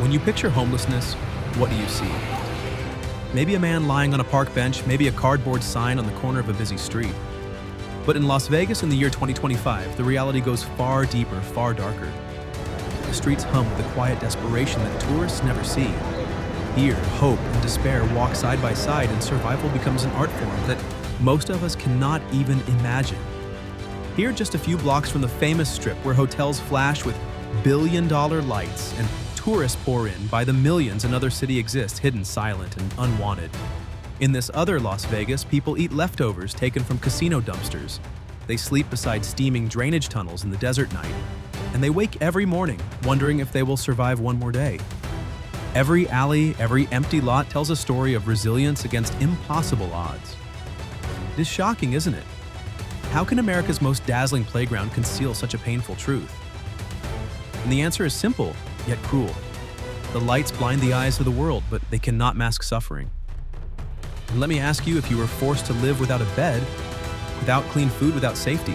When you picture homelessness, what do you see? Maybe a man lying on a park bench, maybe a cardboard sign on the corner of a busy street. But in Las Vegas in the year 2025, the reality goes far deeper, far darker. The streets hum with a quiet desperation that tourists never see. Here, hope and despair walk side by side, and survival becomes an art form that most of us cannot even imagine. Here, just a few blocks from the famous strip where hotels flash with billion-dollar lights and tourists pour in by the millions, another city exists, hidden, silent, and unwanted. In this other Las Vegas, people eat leftovers taken from casino dumpsters. They sleep beside steaming drainage tunnels in the desert night. And they wake every morning, wondering if they will survive one more day. Every alley, every empty lot tells a story of resilience against impossible odds. It is shocking, isn't it? How can America's most dazzling playground conceal such a painful truth? And the answer is simple, yet cruel. The lights blind the eyes of the world, but they cannot mask suffering. And let me ask you, if you were forced to live without a bed, without clean food, without safety,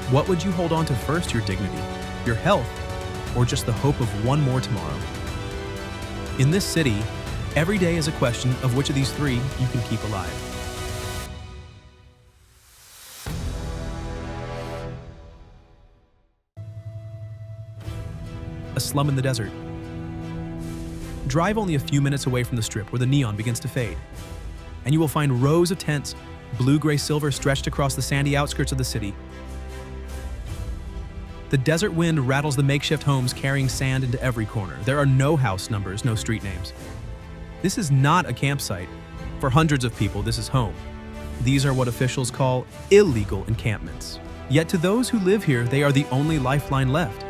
what would you hold on to first, your dignity, your health, or just the hope of one more tomorrow? In this city, every day is a question of which of these three you can keep alive. A slum in the desert. Drive only a few minutes away from the strip where the neon begins to fade, and you will find rows of tents, blue-gray silver stretched across the sandy outskirts of the city. The desert wind rattles the makeshift homes, carrying sand into every corner. There are no house numbers, no street names. This is not a campsite. For hundreds of people, this is home. These are what officials call illegal encampments. Yet to those who live here, they are the only lifeline left.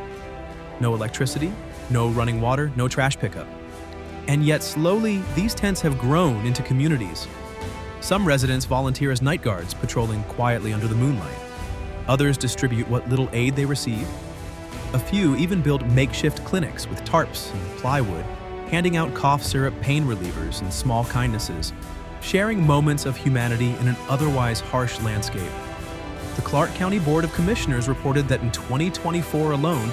No electricity, no running water, no trash pickup. And yet slowly, these tents have grown into communities. Some residents volunteer as night guards, patrolling quietly under the moonlight. Others distribute what little aid they receive. A few even build makeshift clinics with tarps and plywood, handing out cough syrup, pain relievers, and small kindnesses, sharing moments of humanity in an otherwise harsh landscape. The Clark County Board of Commissioners reported that in 2024 alone,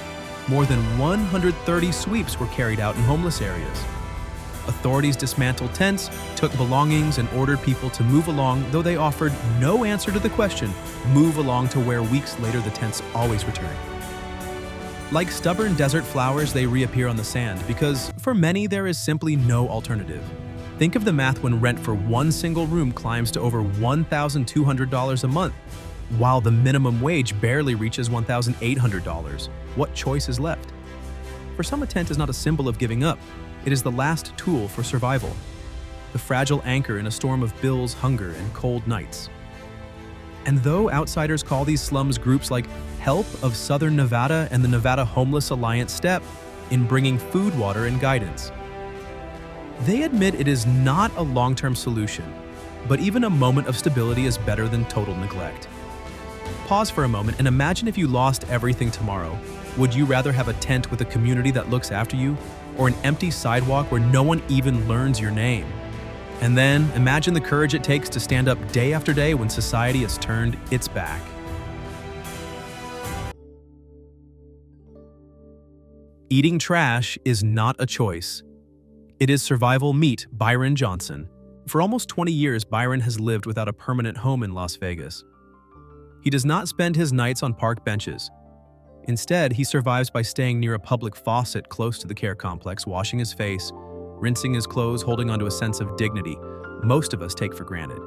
more than 130 sweeps were carried out in homeless areas. Authorities dismantled tents, took belongings, and ordered people to move along, though they offered no answer to the question, move along to where weeks later the tents always return. Like stubborn desert flowers, they reappear on the sand because for many there is simply no alternative. Think of the math when rent for one single room climbs to over $1,200 a month, while the minimum wage barely reaches $1,800. What choice is left? For some, a tent is not a symbol of giving up. It is the last tool for survival, the fragile anchor in a storm of bills, hunger, and cold nights. And though outsiders call these slums groups like Help of Southern Nevada and the Nevada Homeless Alliance step in bringing food, water, and guidance, they admit it is not a long-term solution, but even a moment of stability is better than total neglect. Pause for a moment and imagine if you lost everything tomorrow. Would you rather have a tent with a community that looks after you, or an empty sidewalk where no one even learns your name? And then imagine the courage it takes to stand up day after day when society has turned its back. Eating trash is not a choice. It is survival. Meet Byron Johnson. For almost 20 years, Byron has lived without a permanent home in Las Vegas. He does not spend his nights on park benches. Instead, he survives by staying near a public faucet close to the care complex, washing his face, rinsing his clothes, holding onto a sense of dignity most of us take for granted.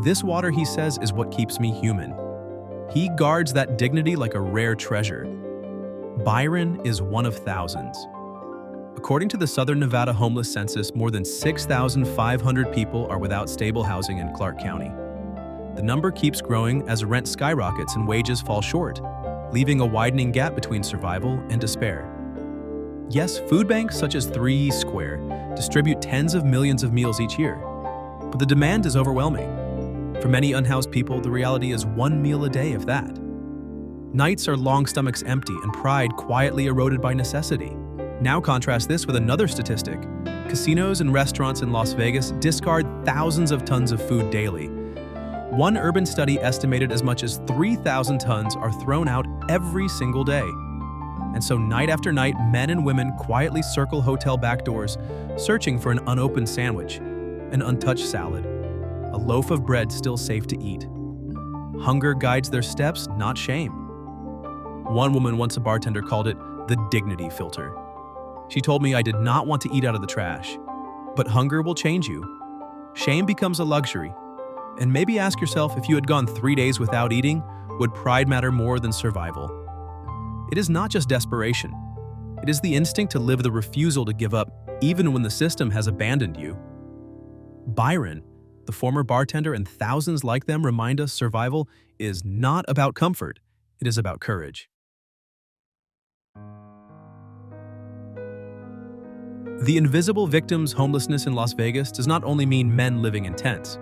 This water, he says, is what keeps me human. He guards that dignity like a rare treasure. Byron is one of thousands. According to the Southern Nevada Homeless Census, more than 6,500 people are without stable housing in Clark County. The number keeps growing as rent skyrockets and wages fall short, leaving a widening gap between survival and despair. Yes, food banks such as 3 Square distribute tens of millions of meals each year, but the demand is overwhelming. For many unhoused people, the reality is one meal a day, if that. Nights are long stomachs empty and pride quietly eroded by necessity. Now contrast this with another statistic. Casinos and restaurants in Las Vegas discard thousands of tons of food daily. One urban study estimated as much as 3,000 tons are thrown out every single day. And so night after night, men and women quietly circle hotel back doors, searching for an unopened sandwich, an untouched salad, a loaf of bread still safe to eat. Hunger guides their steps, not shame. One woman, once a bartender, called it the dignity filter. She told me I did not want to eat out of the trash, but hunger will change you. Shame becomes a luxury. And maybe ask yourself, if you had gone 3 days without eating, would pride matter more than survival? It is not just desperation. It is the instinct to live, the refusal to give up, even when the system has abandoned you. Byron, the former bartender, and thousands like them remind us survival is not about comfort, it is about courage. The invisible victims' homelessness in Las Vegas does not only mean men living in tents.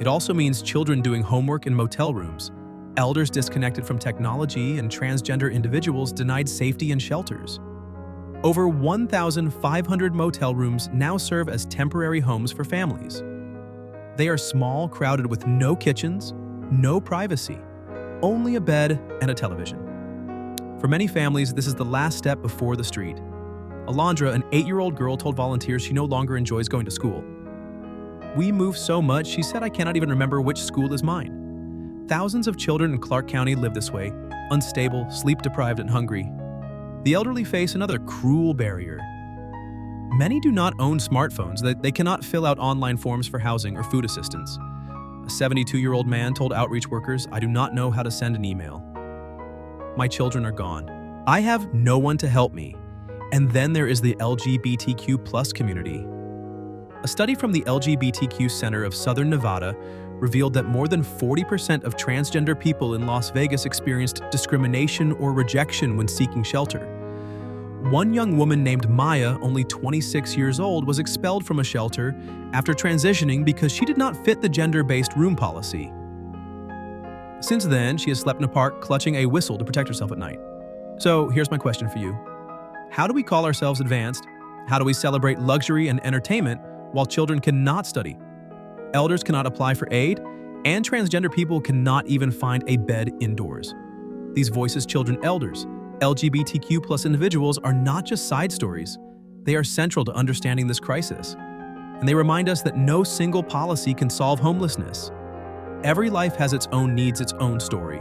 It also means children doing homework in motel rooms, elders disconnected from technology, and transgender individuals denied safety in shelters. Over 1,500 motel rooms now serve as temporary homes for families. They are small, crowded with no kitchens, no privacy, only a bed and a television. For many families, this is the last step before the street. Alondra, an 8-year-old girl, told volunteers she no longer enjoys going to school. "We move so much," she said, "I cannot even remember which school is mine." Thousands of children in Clark County live this way, unstable, sleep-deprived, and hungry. The elderly face another cruel barrier. Many do not own smartphones, that they cannot fill out online forms for housing or food assistance. A 72-year-old man told outreach workers, "I do not know how to send an email. My children are gone. I have no one to help me." And then there is the LGBTQ+ community. A study from the LGBTQ Center of Southern Nevada revealed that more than 40% of transgender people in Las Vegas experienced discrimination or rejection when seeking shelter. One young woman named Maya, only 26 years old, was expelled from a shelter after transitioning because she did not fit the gender-based room policy. Since then, she has slept in a park clutching a whistle to protect herself at night. So here's my question for you. How do we call ourselves advanced? How do we celebrate luxury and entertainment while children cannot study? Elders cannot apply for aid, and transgender people cannot even find a bed indoors. These voices, children, elders, LGBTQ+ individuals, are not just side stories. They are central to understanding this crisis. And they remind us that no single policy can solve homelessness. Every life has its own needs, its own story.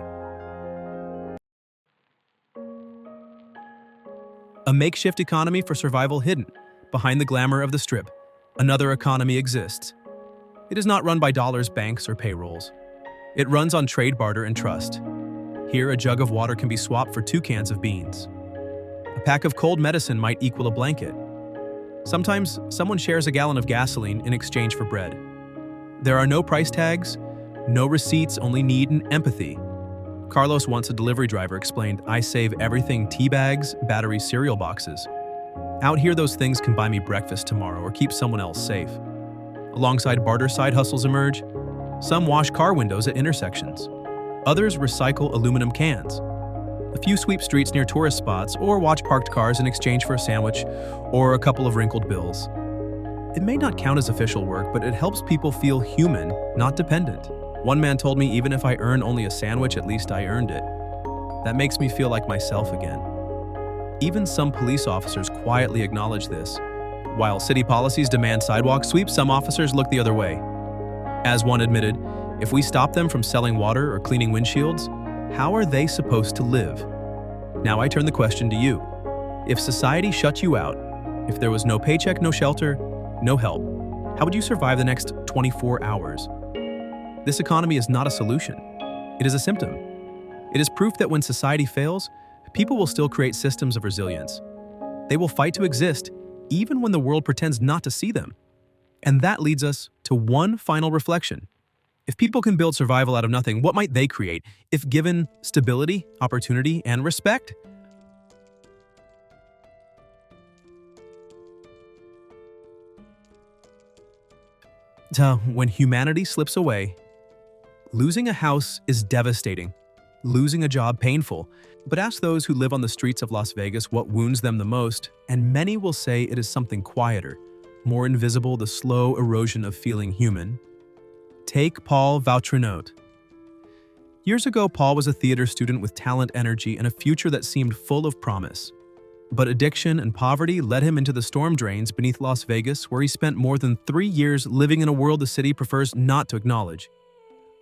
A makeshift economy for survival hidden behind the glamour of the Strip. Another economy exists. It is not run by dollars, banks, or payrolls. It runs on trade, barter, and trust. Here, a jug of water can be swapped for 2 cans of beans. A pack of cold medicine might equal a blanket. Sometimes, someone shares a gallon of gasoline in exchange for bread. There are no price tags, no receipts, only need and empathy. Carlos, once a delivery driver, explained, "I save everything: tea bags, batteries, cereal boxes. Out here, those things can buy me breakfast tomorrow or keep someone else safe." Alongside barter, side hustles emerge. Some wash car windows at intersections. Others recycle aluminum cans. A few sweep streets near tourist spots or watch parked cars in exchange for a sandwich or a couple of wrinkled bills. It may not count as official work, but it helps people feel human, not dependent. One man told me, "Even if I earn only a sandwich, at least I earned it. That makes me feel like myself again." Even some police officers quietly acknowledge this. While city policies demand sidewalk sweeps, some officers look the other way. As one admitted, if we stop them from selling water or cleaning windshields, how are they supposed to live? Now I turn the question to you. If society shut you out, if there was no paycheck, no shelter, no help, how would you survive the next 24 hours? This economy is not a solution. It is a symptom. It is proof that when society fails, people will still create systems of resilience. They will fight to exist, even when the world pretends not to see them. And that leads us to one final reflection. If people can build survival out of nothing, what might they create if given stability, opportunity, and respect? So, when humanity slips away, losing a house is devastating. Losing a job, painful. But ask those who live on the streets of Las Vegas what wounds them the most, and many will say it is something quieter, more invisible, the slow erosion of feeling human. Take Paul Vautrinot. Years ago, Paul was a theater student with talent, energy, and a future that seemed full of promise. But addiction and poverty led him into the storm drains beneath Las Vegas, where he spent more than 3 years living in a world the city prefers not to acknowledge.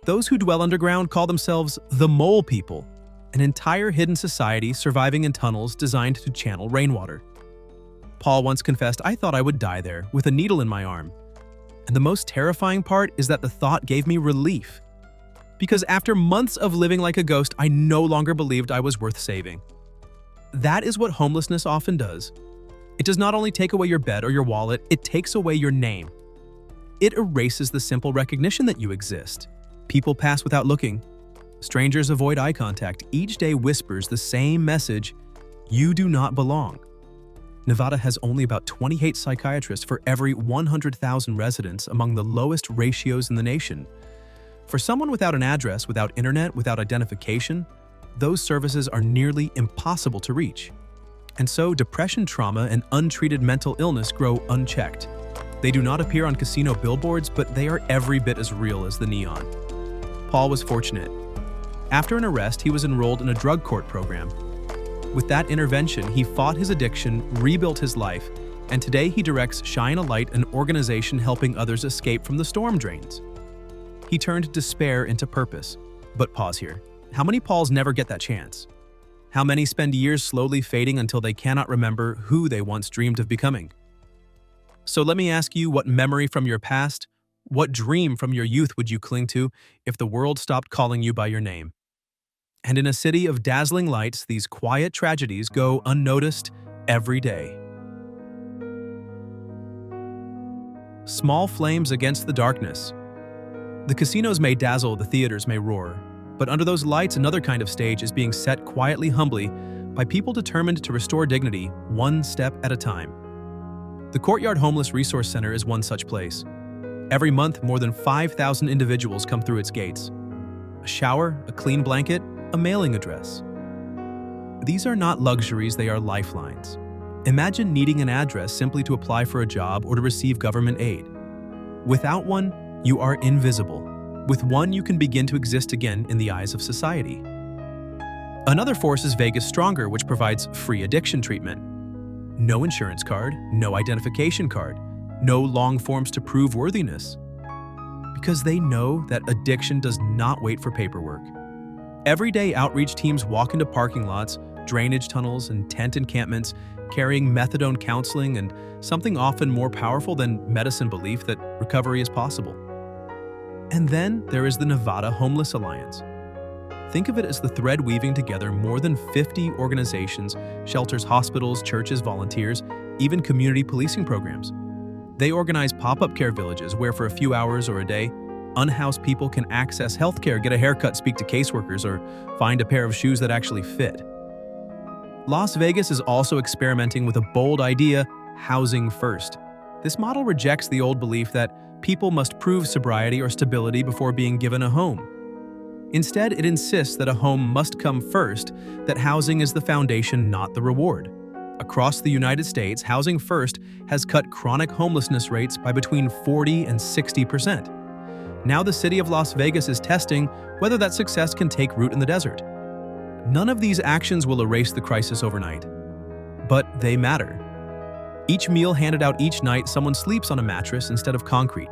Those who dwell underground call themselves the Mole People, an entire hidden society surviving in tunnels designed to channel rainwater. Paul once confessed, "I thought I would die there, with a needle in my arm." And the most terrifying part is that the thought gave me relief. Because after months of living like a ghost, I no longer believed I was worth saving. That is what homelessness often does. It does not only take away your bed or your wallet, it takes away your name. It erases the simple recognition that you exist. People pass without looking. Strangers avoid eye contact. Each day whispers the same message: you do not belong. Nevada has only about 28 psychiatrists for every 100,000 residents, among the lowest ratios in the nation. For someone without an address, without internet, without identification, those services are nearly impossible to reach. And so depression, trauma, and untreated mental illness grow unchecked. They do not appear on casino billboards, but they are every bit as real as the neon. Paul was fortunate. After an arrest, he was enrolled in a drug court program. With that intervention, he fought his addiction, rebuilt his life, and today he directs Shine a Light, an organization helping others escape from the storm drains. He turned despair into purpose. But pause here. How many Pauls never get that chance? How many spend years slowly fading until they cannot remember who they once dreamed of becoming? So let me ask you, what memory from your past, what dream from your youth would you cling to if the world stopped calling you by your name? And in a city of dazzling lights, these quiet tragedies go unnoticed every day. Small flames against the darkness. The casinos may dazzle, the theaters may roar, but under those lights, another kind of stage is being set quietly, humbly, by people determined to restore dignity one step at a time. The Courtyard Homeless Resource Center is one such place. Every month, more than 5,000 individuals come through its gates. A shower, a clean blanket, a mailing address. These are not luxuries, they are lifelines. Imagine needing an address simply to apply for a job or to receive government aid. Without one, you are invisible. With one, you can begin to exist again in the eyes of society. Another force is Vegas Stronger, which provides free addiction treatment. No insurance card, no identification card, no long forms to prove worthiness. Because they know that addiction does not wait for paperwork. Everyday outreach teams walk into parking lots, drainage tunnels, and tent encampments, carrying methadone counseling and something often more powerful than medicine belief that recovery is possible. And then there is the Nevada Homeless Alliance. Think of it as the thread weaving together more than 50 organizations, shelters, hospitals, churches, volunteers, even community policing programs. They organize pop-up care villages where for a few hours or a day, unhoused people can access healthcare, get a haircut, speak to caseworkers, or find a pair of shoes that actually fit. Las Vegas is also experimenting with a bold idea: housing first. This model rejects the old belief that people must prove sobriety or stability before being given a home. Instead, it insists that a home must come first, that housing is the foundation, not the reward. Across the United States, Housing First has cut chronic homelessness rates by between 40 and 60%. Now the city of Las Vegas is testing whether that success can take root in the desert. None of these actions will erase the crisis overnight, but they matter. Each meal handed out each night, someone sleeps on a mattress instead of concrete.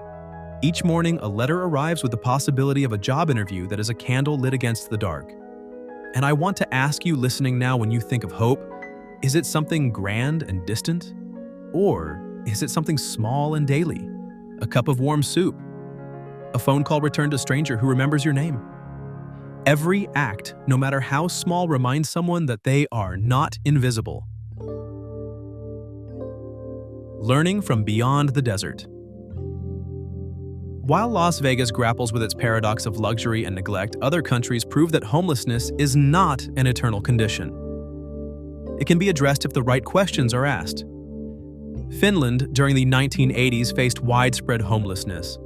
Each morning, a letter arrives with the possibility of a job interview that is a candle lit against the dark. And I want to ask you listening now, when you think of hope, is it something grand and distant? Or is it something small and daily? A cup of warm soup? A phone call returned to a stranger who remembers your name? Every act, no matter how small, reminds someone that they are not invisible. Learning from beyond the desert. While Las Vegas grapples with its paradox of luxury and neglect, other countries prove that homelessness is not an eternal condition. It can be addressed if the right questions are asked. Finland, during the 1980s, faced widespread homelessness.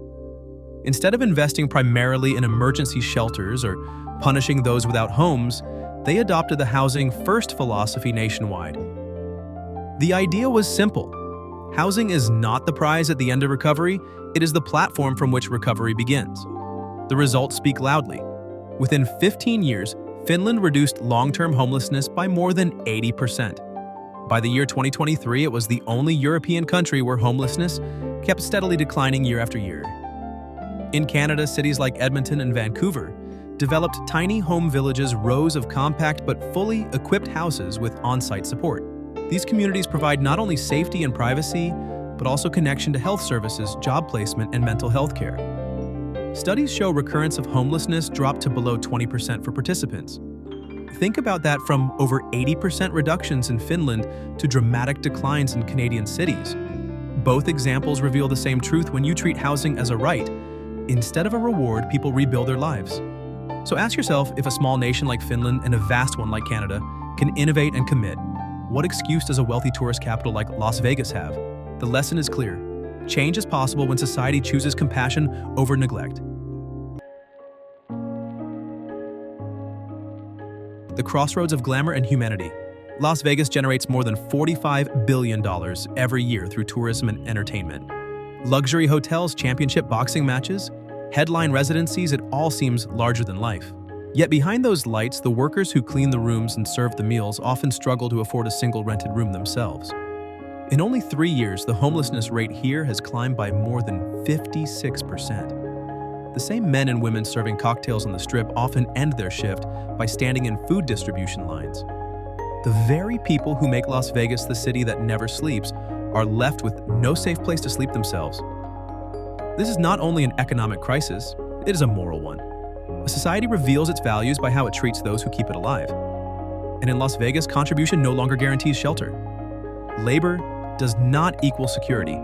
Instead of investing primarily in emergency shelters or punishing those without homes, they adopted the housing first philosophy nationwide. The idea was simple. Housing is not the prize at the end of recovery, it is the platform from which recovery begins. The results speak loudly. Within 15 years, Finland reduced long-term homelessness by more than 80%. By the year 2023, it was the only European country where homelessness kept steadily declining year after year. In Canada, cities like Edmonton and Vancouver developed tiny home villages, rows of compact but fully equipped houses with on-site support. These communities provide not only safety and privacy, but also connection to health services, job placement, and mental health care. Studies show recurrence of homelessness dropped to below 20% for participants. Think about that, from over 80% reductions in Finland to dramatic declines in Canadian cities. Both examples reveal the same truth: when you treat housing as a right, instead of a reward, people rebuild their lives. So ask yourself, if a small nation like Finland and a vast one like Canada can innovate and commit, what excuse does a wealthy tourist capital like Las Vegas have? The lesson is clear. Change is possible when society chooses compassion over neglect. The crossroads of glamour and humanity. Las Vegas generates more than $45 billion every year through tourism and entertainment. Luxury hotels, championship boxing matches, headline residencies, it all seems larger than life. Yet behind those lights, the workers who clean the rooms and serve the meals often struggle to afford a single rented room themselves. In only 3 years, the homelessness rate here has climbed by more than 56%. The same men and women serving cocktails on the Strip often end their shift by standing in food distribution lines. The very people who make Las Vegas the city that never sleeps are left with no safe place to sleep themselves. This is not only an economic crisis, it is a moral one. A society reveals its values by how it treats those who keep it alive. And in Las Vegas, contribution no longer guarantees shelter. Labor does not equal security.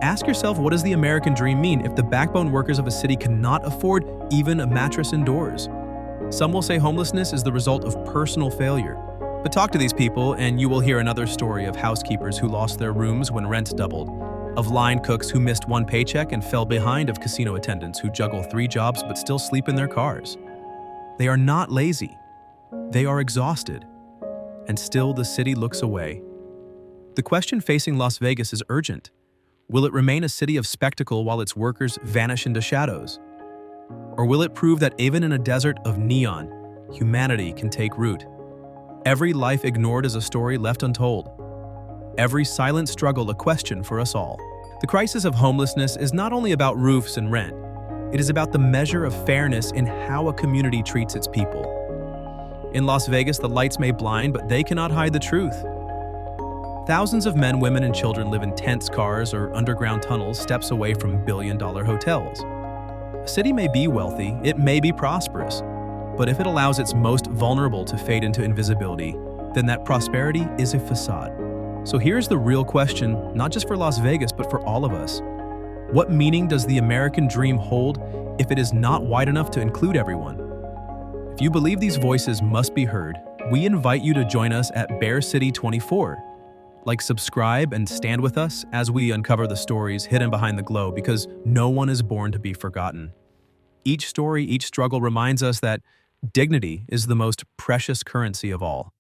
Ask yourself, what does the American dream mean if the backbone workers of a city cannot afford even a mattress indoors? Some will say homelessness is the result of personal failure. But talk to these people and you will hear another story of housekeepers who lost their rooms when rent doubled, of line cooks who missed one paycheck and fell behind, of casino attendants who juggle 3 jobs but still sleep in their cars. They are not lazy. They are exhausted. And still the city looks away. The question facing Las Vegas is urgent. Will it remain a city of spectacle while its workers vanish into shadows? Or will it prove that even in a desert of neon, humanity can take root? Every life ignored is a story left untold. Every silent struggle a question for us all. The crisis of homelessness is not only about roofs and rent. It is about the measure of fairness in how a community treats its people. In Las Vegas, the lights may blind, but they cannot hide the truth. Thousands of men, women, and children live in tents, cars, or underground tunnels steps away from billion-dollar hotels. A city may be wealthy, it may be prosperous, but if it allows its most vulnerable to fade into invisibility, then that prosperity is a facade. So here's the real question, not just for Las Vegas, but for all of us. What meaning does the American dream hold if it is not wide enough to include everyone? If you believe these voices must be heard, we invite you to join us at Bear City 24. Subscribe, and stand with us as we uncover the stories hidden behind the glow, because no one is born to be forgotten. Each story, each struggle reminds us that dignity is the most precious currency of all.